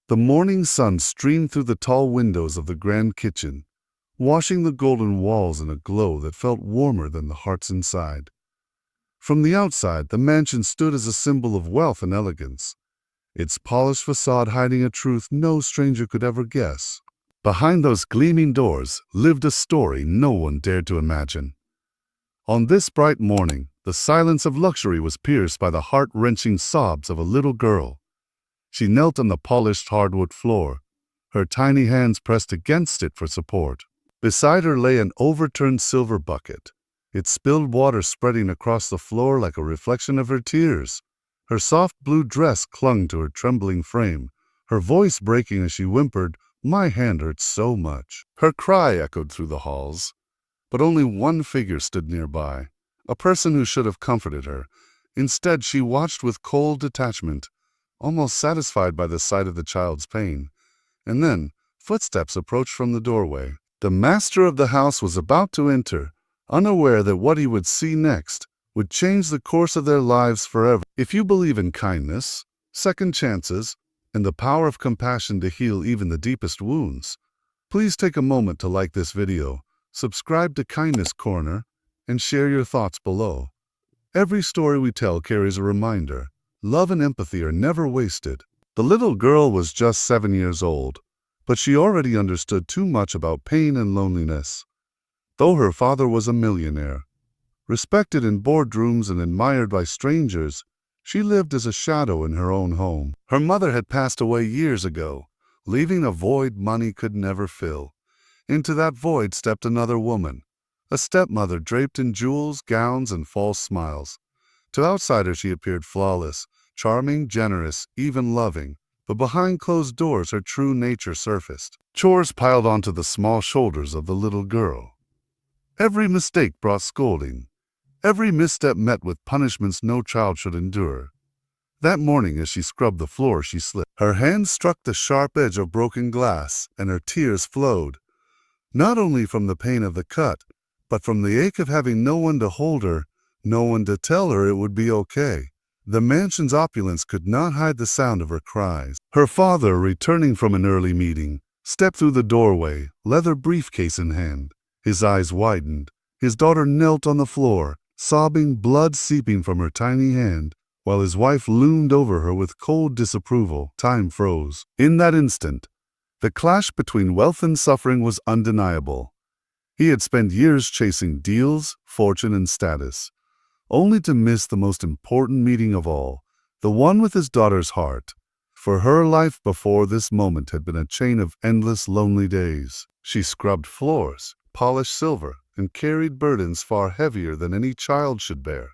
The morning sun streamed through the tall windows of the grand kitchen, washing the golden walls in a glow that felt warmer than the hearts inside. From the outside, the mansion stood as a symbol of wealth and elegance, its polished facade hiding a truth no stranger could ever guess. Behind those gleaming doors lived a story no one dared to imagine. On this bright morning, the silence of luxury was pierced by the heart-wrenching sobs of a little girl. She knelt on the polished hardwood floor, her tiny hands pressed against it for support. Beside her lay an overturned silver bucket, its spilled water spreading across the floor like a reflection of her tears. Her soft blue dress clung to her trembling frame, her voice breaking as she whimpered, "My hand hurts so much." Her cry echoed through the halls, but only one figure stood nearby, a person who should have comforted her. Instead, she watched with cold detachment, almost satisfied by the sight of the child's pain. And then, footsteps approached from the doorway. The master of the house was about to enter, unaware that what he would see next would change the course of their lives forever. If you believe in kindness, second chances, and the power of compassion to heal even the deepest wounds, please take a moment to like this video, subscribe to Kindness Corner, and share your thoughts below. Every story we tell carries a reminder. Love and empathy are never wasted. The little girl was just 7 years old, but she already understood too much about pain and loneliness. Though her father was a millionaire, respected in boardrooms and admired by strangers, she lived as a shadow in her own home. Her mother had passed away years ago, leaving a void money could never fill. Into that void stepped another woman, a stepmother draped in jewels, gowns, and false smiles. To outsiders she appeared flawless, charming, generous, even loving, but behind closed doors her true nature surfaced. Chores piled onto the small shoulders of the little girl. Every mistake brought scolding. Every misstep met with punishments no child should endure. That morning, as she scrubbed the floor, she slipped. Her hand struck the sharp edge of broken glass, and her tears flowed, not only from the pain of the cut, but from the ache of having no one to hold her, no one to tell her it would be okay. The mansion's opulence could not hide the sound of her cries. Her father, returning from an early meeting, stepped through the doorway, leather briefcase in hand. His eyes widened. His daughter knelt on the floor, sobbing, blood seeping from her tiny hand, while his wife loomed over her with cold disapproval. Time froze. In that instant, the clash between wealth and suffering was undeniable. He had spent years chasing deals, fortune, and status, only to miss the most important meeting of all, the one with his daughter's heart. For her life before this moment had been a chain of endless lonely days. She scrubbed floors, polished silver, and carried burdens far heavier than any child should bear.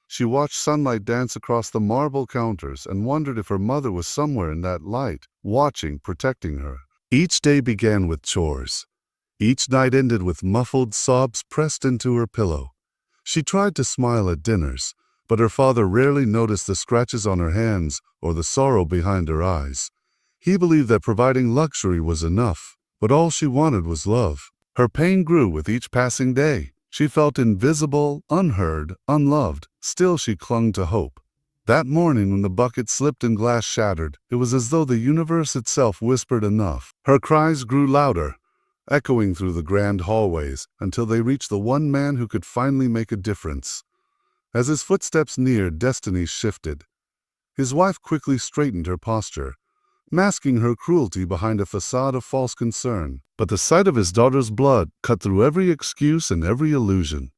She watched sunlight dance across the marble counters and wondered if her mother was somewhere in that light, watching, protecting her. Each day began with chores. Each night ended with muffled sobs pressed into her pillow. She tried to smile at dinners, but her father rarely noticed the scratches on her hands or the sorrow behind her eyes. He believed that providing luxury was enough, but all she wanted was love. Her pain grew with each passing day. She felt invisible, unheard, unloved. Still she clung to hope. That morning when the bucket slipped and glass shattered, it was as though the universe itself whispered enough. Her cries grew louder, echoing through the grand hallways until they reached the one man who could finally make a difference. As his footsteps neared, destiny shifted. His wife quickly straightened her posture, masking her cruelty behind a facade of false concern. But the sight of his daughter's blood cut through every excuse and every illusion.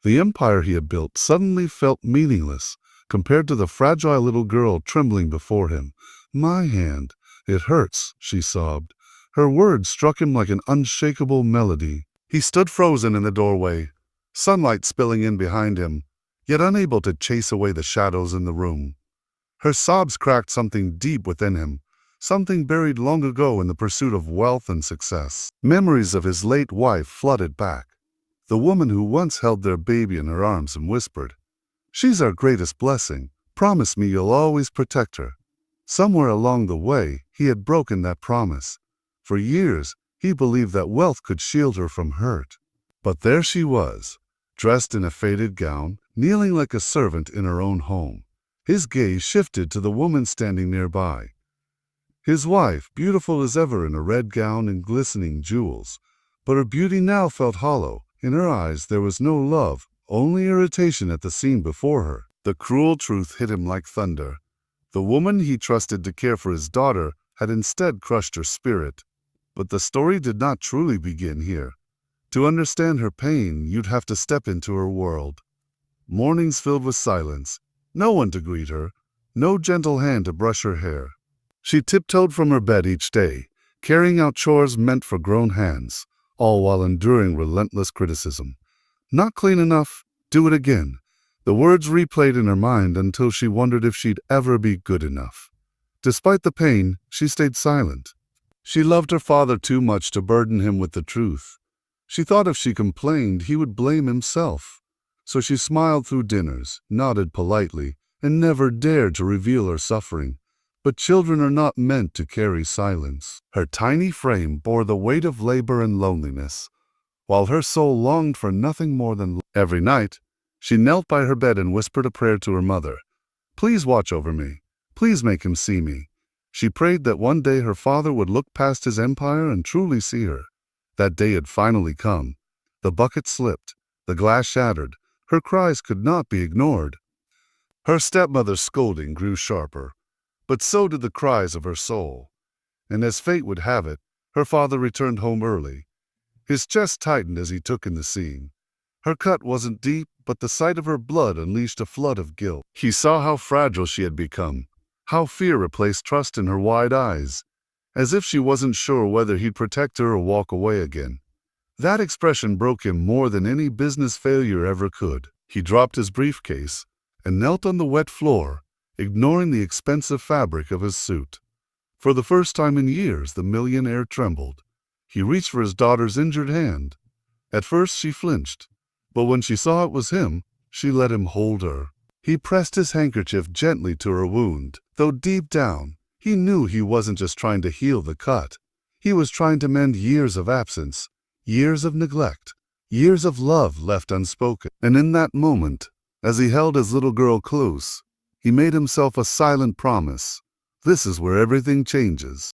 The empire he had built suddenly felt meaningless compared to the fragile little girl trembling before him. "My hand, it hurts," she sobbed. Her words struck him like an unshakable melody. He stood frozen in the doorway, sunlight spilling in behind him, yet unable to chase away the shadows in the room. Her sobs cracked something deep within him, something buried long ago in the pursuit of wealth and success. Memories of his late wife flooded back, the woman who once held their baby in her arms and whispered, "She's our greatest blessing. Promise me you'll always protect her." Somewhere along the way, he had broken that promise. For years, he believed that wealth could shield her from hurt. But there she was, dressed in a faded gown, kneeling like a servant in her own home. His gaze shifted to the woman standing nearby. His wife, beautiful as ever in a red gown and glistening jewels, but her beauty now felt hollow. In her eyes there was no love, only irritation at the scene before her. The cruel truth hit him like thunder. The woman he trusted to care for his daughter had instead crushed her spirit. But the story did not truly begin here. To understand her pain, you'd have to step into her world. Mornings filled with silence, no one to greet her, no gentle hand to brush her hair. She tiptoed from her bed each day, carrying out chores meant for grown hands, all while enduring relentless criticism. Not clean enough, do it again. The words replayed in her mind until she wondered if she'd ever be good enough. Despite the pain, she stayed silent. She loved her father too much to burden him with the truth. She thought if she complained, he would blame himself. So she smiled through dinners, nodded politely, and never dared to reveal her suffering. But children are not meant to carry silence. Her tiny frame bore the weight of labor and loneliness, while her soul longed for nothing more than love. Every night, she knelt by her bed and whispered a prayer to her mother. Please watch over me. Please make him see me. She prayed that one day her father would look past his empire and truly see her. That day had finally come. The bucket slipped. The glass shattered. Her cries could not be ignored. Her stepmother's scolding grew sharper, but so did the cries of her soul. And as fate would have it, her father returned home early. His chest tightened as he took in the scene. Her cut wasn't deep, but the sight of her blood unleashed a flood of guilt. He saw how fragile she had become, how fear replaced trust in her wide eyes, as if she wasn't sure whether he'd protect her or walk away again. That expression broke him more than any business failure ever could. He dropped his briefcase and knelt on the wet floor, ignoring the expensive fabric of his suit. For the first time in years, the millionaire trembled. He reached for his daughter's injured hand. At first she flinched, but when she saw it was him, she let him hold her. He pressed his handkerchief gently to her wound, though deep down, he knew he wasn't just trying to heal the cut. He was trying to mend years of absence, years of neglect, years of love left unspoken. And in that moment, as he held his little girl close, he made himself a silent promise. This is where everything changes.